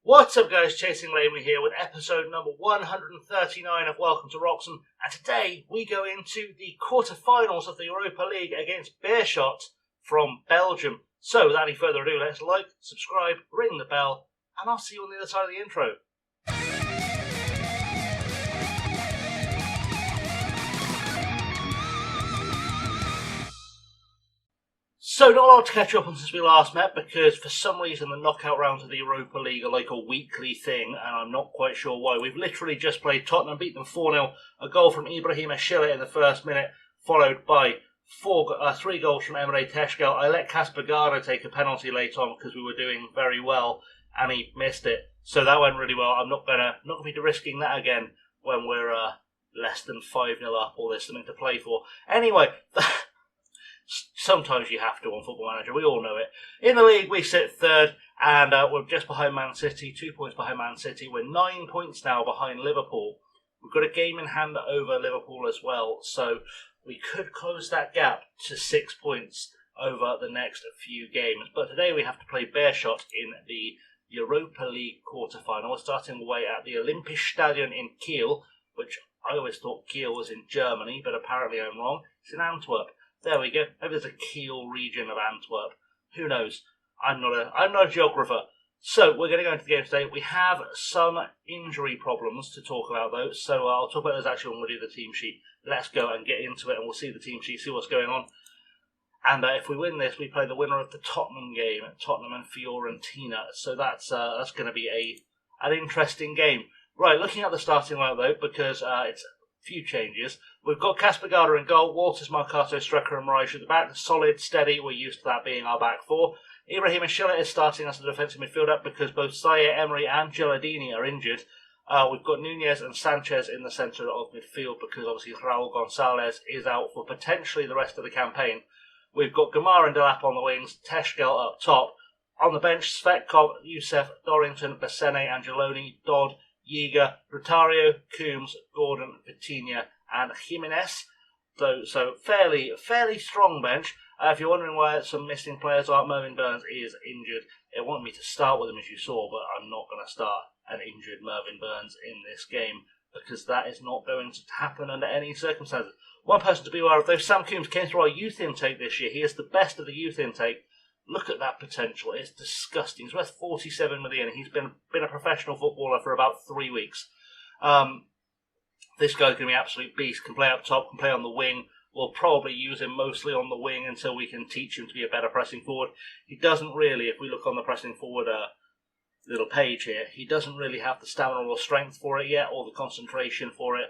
What's up guys, Chasing Lamely here with episode number 139 of Welcome to Wroxham, and today we go into the quarter-finals of the Europa League against Beerschot from Belgium. So without any further ado, let's like, subscribe, ring the bell, and I'll see you on the other side of the intro. So not a lot to catch up on since we last met, because for some reason the knockout rounds of the Europa League are like a weekly thing, and I'm not quite sure why. We've literally just played Tottenham, beat them 4-0, a goal from Ibrahimovic in the first minute, followed by three goals from Emre Teşkel. I let Kasper Garda take a penalty late on because we were doing very well, and he missed it. So that went really well. I'm not gonna be risking that again when we're less than 5-0 up, or there's something to play for. Anyway. Sometimes you have to on Football Manager, we all know it. In the league, we sit third, and we're just behind Man City, 2 points behind Man City. We're 9 points now behind Liverpool. We've got a game in hand over Liverpool as well, so we could close that gap to 6 points over the next few games. But today we have to play Beerschot in the Europa League Quarter Final. We're starting away at the Olympisch Stadion in Kiel, which I always thought Kiel was in Germany, but apparently I'm wrong. It's in Antwerp. There we go. Maybe there's a Kiel region of Antwerp. Who knows? I'm not a geographer. So we're going to go into the game today. We have some injury problems to talk about though. So I'll talk about those actually when we do the team sheet. Let's go and get into it, and we'll see the team sheet, see what's going on. And if we win this, we play the winner of the Tottenham game, Tottenham and Fiorentina. So that's going to be an interesting game. Right, looking at the starting lineup though, because it's few changes. We've got Kasper Garda in goal, Walters, Marcato, Strecker and Moraes at the back. Solid, steady, we're used to that being our back four. Ibrahimovic is starting as a defensive midfielder because both Zaire Emery and Gilardini are injured. We've got Nunez and Sanchez in the centre of midfield because obviously Raul Gonzalez is out for potentially the rest of the campaign. We've got Gamar and Delap on the wings, Teşkel up top. On the bench, Svetkov, Youssef, Dorrington, Bassene, Angeloni, Dodd, Yiga, Rotario, Coombs, Gordon, Vitinha and Jimenez. So fairly strong bench. If you're wondering why some missing players are, Mervyn Burns is injured. It wanted me to start with him as you saw, but I'm not going to start an injured Mervyn Burns in this game because that is not going to happen under any circumstances. One person to be aware of though, Sam Coombs came through our youth intake this year. He is the best of the youth intake. Look at that potential. It's disgusting. He's worth 47 million. He's been a professional footballer for about 3 weeks. This guy's going to be an absolute beast. Can play up top, can play on the wing. We'll probably use him mostly on the wing until we can teach him to be a better pressing forward. He doesn't really, if we look on the pressing forward little page here, he doesn't really have the stamina or strength for it yet, or the concentration for it.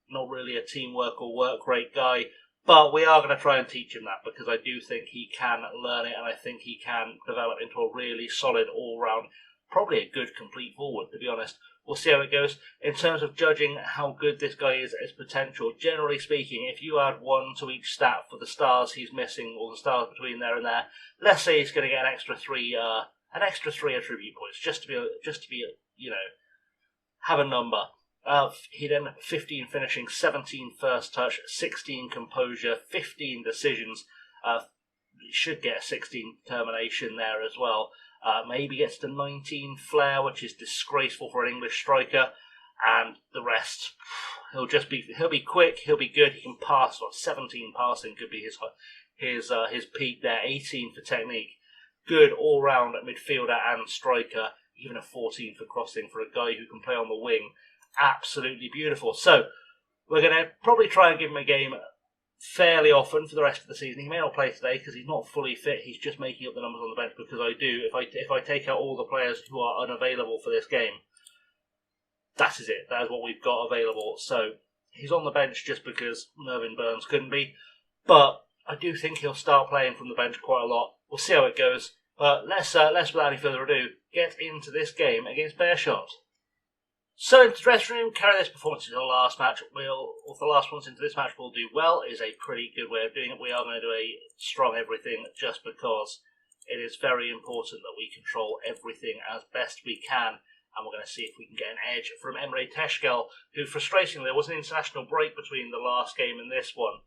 Not really a teamwork or work rate guy. But we are going to try and teach him that because I do think he can learn it, and I think he can develop into a really solid all-round, probably a good complete forward, to be honest. We'll see how it goes. In terms of judging how good this guy is as potential, generally speaking, if you add 1 to each stat for the stars he's missing, or the stars between there and there, let's say he's going to get an extra three attribute points, just to be have a number. He'd end up 15 finishing, 17 first touch, 16 composure, 15 decisions. He should get a 16 determination there as well. Maybe gets to 19 flair, which is disgraceful for an English striker. And the rest, he'll be quick, he'll be good, he can pass. 17 passing could be his peak there. 18 for technique. Good all-round midfielder and striker. Even a 14 for crossing for a guy who can play on the wing. Absolutely beautiful. So we're going to probably try and give him a game fairly often for the rest of the season. He may not play today because he's not fully fit. He's just making up the numbers on the bench because I do. If I take out all the players who are unavailable for this game, that is it. That is what we've got available. So he's on the bench just because Mervyn Burns couldn't be. But I do think he'll start playing from the bench quite a lot. We'll see how it goes. But let's without any further ado, get into this game against Beerschot. So into the dressing room, carry this performance into the last match. If the last ones into this match will do well, is a pretty good way of doing it. We are going to do a strong everything just because it is very important that we control everything as best we can. And we're going to see if we can get an edge from Emre Teşkel, who frustratingly, there was an international break between the last game and this one.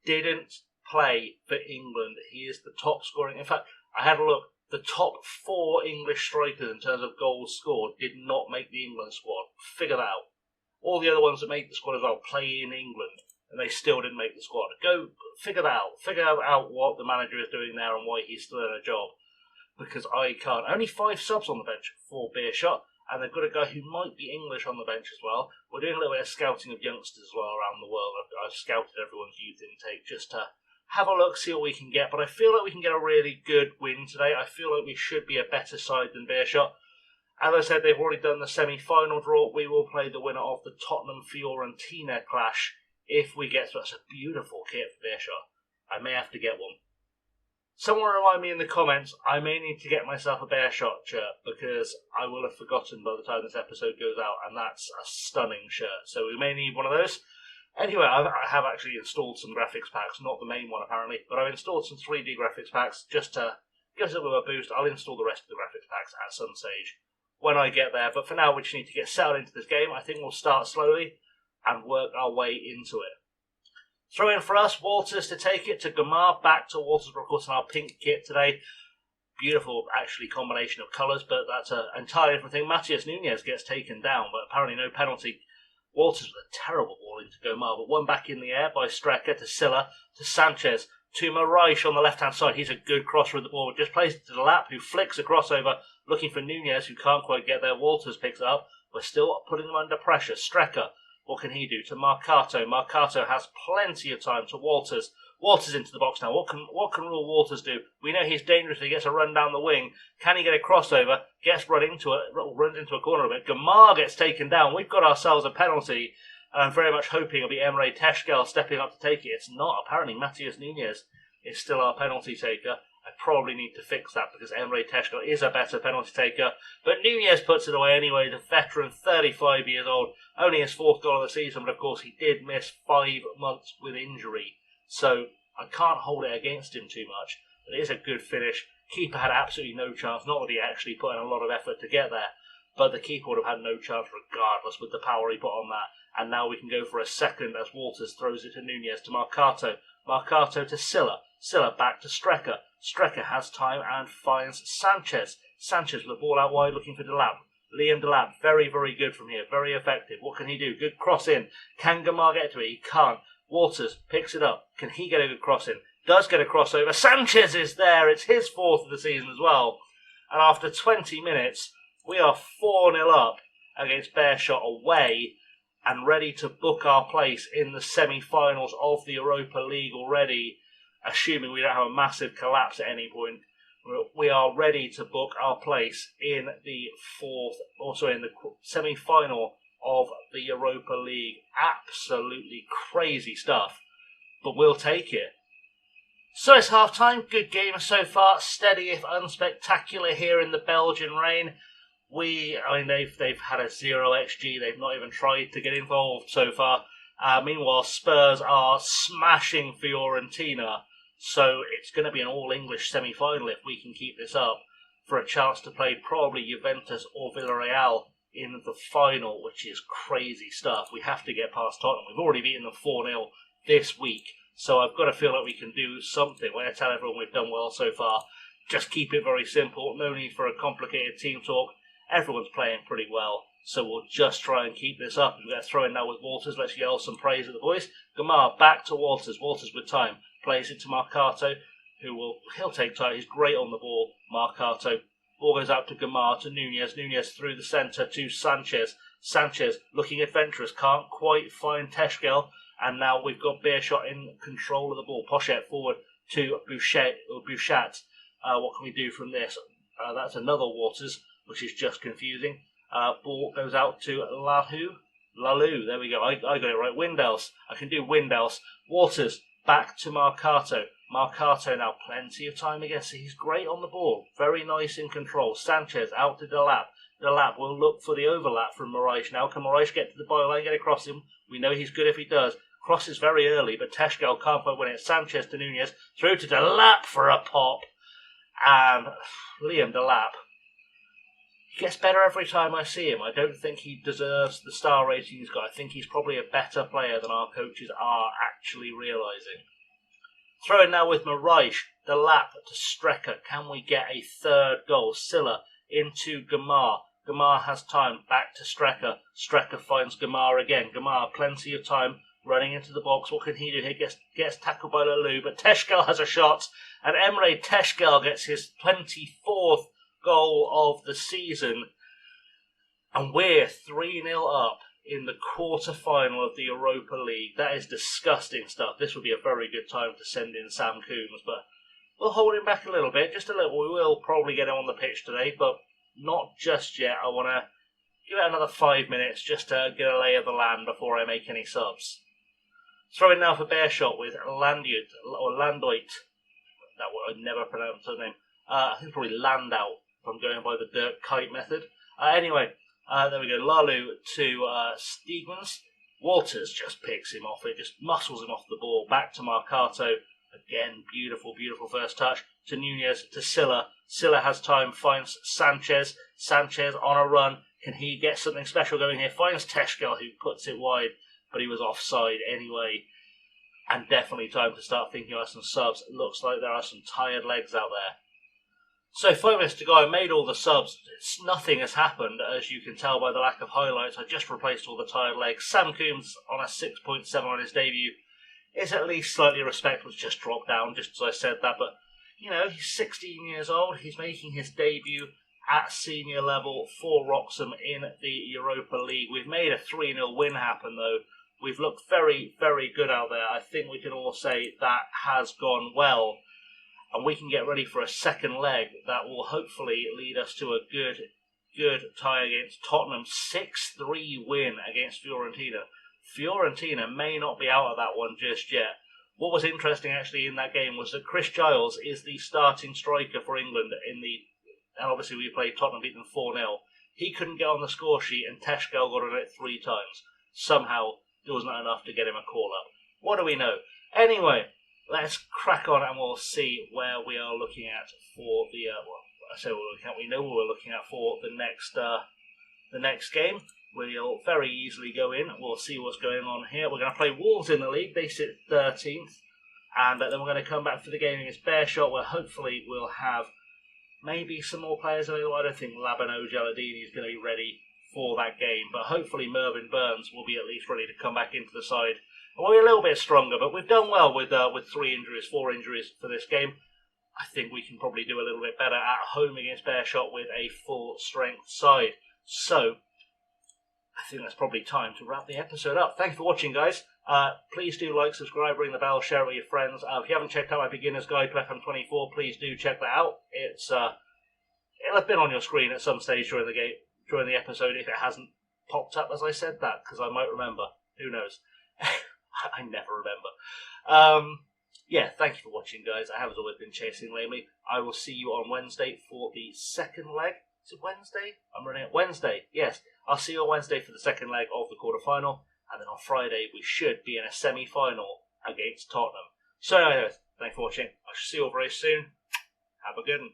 Didn't play for England. He is the top scoring. In fact, I had a look. the top 4 English strikers in terms of goals scored did not make the England squad. Figure that out. All the other ones that made the squad as well play in England, and they still didn't make the squad. Go figure that out. Figure out what the manager is doing there and why he's still in a job. Because I can't. Only 5 subs on the bench for Beerschot, and they've got a guy who might be English on the bench as well. We're doing a little bit of scouting of youngsters as well around the world. I've scouted everyone's youth intake just to have a look, see what we can get. But I feel like we can get a really good win today. I feel like we should be a better side than Beerschot. As I said, they've already done the semi-final draw. We will play the winner of the Tottenham-Fiorentina clash if we get to. That's a beautiful kit for Beerschot. I may have to get one. Someone remind me in the comments, I may need to get myself a Beerschot shirt because I will have forgotten by the time this episode goes out, and that's a stunning shirt. So we may need one of those. Anyway, I have actually installed some graphics packs, not the main one apparently, but I've installed some 3D graphics packs just to give us a bit of a boost. I'll install the rest of the graphics packs at some stage when I get there, but for now we just need to get settled into this game. I think we'll start slowly and work our way into it. Throw in for us, Walters to take it to Gamar, back to Walters, of course, in our pink kit today. Beautiful, actually, combination of colours, but that's an entirely different thing. Matheus Nunes gets taken down, but apparently no penalty. Walters with a terrible ball into Gamar, but one back in the air by Strecker to Silla, to Sanchez, to Moraes on the left-hand side. He's a good crosser with the ball, just plays it to the lap, who flicks a crossover, looking for Nunes, who can't quite get there. Walters picks it up. We're still putting them under pressure. Strecker. What can he do? To Marcato. Marcato has plenty of time to Walters. Walters into the box now. What can Rule Walters do? We know he's dangerous. He gets a run down the wing. Can he get a crossover? Gets runs into a corner a bit. Gamar gets taken down. We've got ourselves a penalty. And I'm very much hoping it'll be Emre Teşkel stepping up to take it. It's not. Apparently Matheus Nunes is still our penalty taker. I probably need to fix that because Emre Teşkel is a better penalty taker. But Nunes puts it away anyway. The veteran, 35 years old. Only his 4th goal of the season, but of course he did miss 5 months with injury. So I can't hold it against him too much. But it is a good finish. Keeper had absolutely no chance. Not that he actually put in a lot of effort to get there. But the keeper would have had no chance regardless with the power he put on that. And now we can go for a second as Walters throws it to Nunes, to Marcato. Marcato to Silla. Silla back to Strecker. Strecker has time and finds Sanchez. Sanchez with the ball out wide looking for Delap. Liam Delap, very, very good from here. Very effective. What can he do? Good cross in. Can Gamar get to it? He can't. Walters picks it up. Can he get a good cross in? Does get a crossover. Sanchez is there. It's his 4th of the season as well. And after 20 minutes, we are 4-0 up against Beerschot away and ready to book our place in the semi-finals of the Europa League already, assuming we don't have a massive collapse at any point. We are ready to book our place in the semi-final of the Europa League. Absolutely crazy stuff, but we'll take it. So it's half-time. Good game so far. Steady if unspectacular here in the Belgian rain. They've had a 0 XG. They've not even tried to get involved so far. Meanwhile, Spurs are smashing Fiorentina. So it's going to be an all-English semi-final if we can keep this up for a chance to play probably Juventus or Villarreal in the final, which is crazy stuff. We have to get past Tottenham. We've already beaten them 4-0 this week, so I've got to feel like we can do something. When I tell everyone we've done well so far, just keep it very simple. No need for a complicated team talk. Everyone's playing pretty well, so we'll just try and keep this up. We're going to throw in now with Walters. Let's yell some praise at the boys. Gamar back to Walters. Walters with time. Plays it to Marcato, he'll take time. He's great on the ball. Marcato. Ball goes out to Gamar, to Nunes. Nunes through the centre to Sanchez. Sanchez looking adventurous. Can't quite find Teşkel. And now we've got Beerschot in control of the ball. Pochette forward to Beerschot. What can we do from this? That's another Walters, which is just confusing. Ball goes out to Lalu. There we go. I got it right. Windels. I can do Windels. Walters. Back to Marcato. Marcato now plenty of time against. He's great on the ball. Very nice in control. Sanchez out to Delap. Delap will look for the overlap from Moraes now. Can Moraes get to the byline, get across him? We know he's good if he does. Crosses very early, but Teşkel can't quite win it. Sanchez to Nunes. Through to Delap for a pop. And Liam Delap. He gets better every time I see him. I don't think he deserves the star rating he's got. I think he's probably a better player than our coaches are actually realising. Throw in now with Moraes. The lap to Strecker. Can we get a third goal? Silla into Gamar. Gamar has time. Back to Strecker. Strecker finds Gamar again. Gamar, plenty of time. Running into the box. What can he do? He gets tackled by Lalou, but Teschkel has a shot. And Emre Teschkel gets his 24th goal of the season. And we're 3-0 up in the quarter-final of the Europa League. That is disgusting stuff. This would be a very good time to send in Sam Coombs, but we'll hold him back a little bit, just a little. We will probably get him on the pitch today, but not just yet. I want to give it another 5 minutes just to get a lay of the land before I make any subs. Throw in now for Beerschot with Landoit. That word, I never pronounced her name. I think it's probably Landau, if I'm going by the Dirk Kuyt method. Anyway, there we go. Lalu to Stegens. Walters just picks him off. It just muscles him off the ball. Back to Marcato. Again, beautiful, beautiful first touch. To Nunez, to Silla. Silla has time, finds Sanchez. Sanchez on a run. Can he get something special going here? Finds Teschkel, who puts it wide, but he was offside anyway. And definitely time to start thinking about some subs. It looks like there are some tired legs out there. So 5 minutes to go. I made all the subs. Nothing has happened, as you can tell by the lack of highlights. I just replaced all the tired legs. Sam Coombs on a 6.7 on his debut is at least slightly respectable. It's just dropped down, just as I said that. But, you know, he's 16 years old. He's making his debut at senior level for Wroxham in the Europa League. We've made a 3-0 win happen, though. We've looked very, very good out there. I think we can all say that has gone well. And we can get ready for a second leg that will hopefully lead us to a good tie against Tottenham. 6-3 win against Fiorentina. Fiorentina may not be out of that one just yet. What was interesting actually in that game was that Chris Giles is the starting striker for England and obviously we played Tottenham, beat them 4-0. He couldn't get on the score sheet and Teschkel got on it 3 times. Somehow there was not enough to get him a call up. What do we know? Anyway, let's crack on and we'll see where we are looking at for the we know what we're looking at for the next game. We'll very easily go in. We'll see what's going on here. We're going to play Wolves in the league. They sit 13th. And then we're going to come back for the game against Beerschot, where hopefully we'll have maybe some more players available. I don't think Labano Gialadini is going to be ready for that game. But hopefully Mervyn Burns will be at least ready to come back into the side. We'll be a little bit stronger, but we've done well with 4 injuries for this game. I think we can probably do a little bit better at home against Beerschot with a full-strength side. So, I think that's probably time to wrap the episode up. Thanks for watching, guys. Please do like, subscribe, ring the bell, share it with your friends. If you haven't checked out my beginner's guide to FM24, please do check that out. It'll have been on your screen at some stage during the episode if it hasn't popped up as I said that, because I might remember. Who knows? I never remember. Yeah, thank you for watching, guys. I have, as always, been chasing lately. I will see you on Wednesday for the second leg. Is it Wednesday? I'm running it. Wednesday, yes. I'll see you on Wednesday for the second leg of the quarter-final. And then on Friday, we should be in a semi-final against Tottenham. So, anyways, thanks for watching. I shall see you all very soon. Have a good one.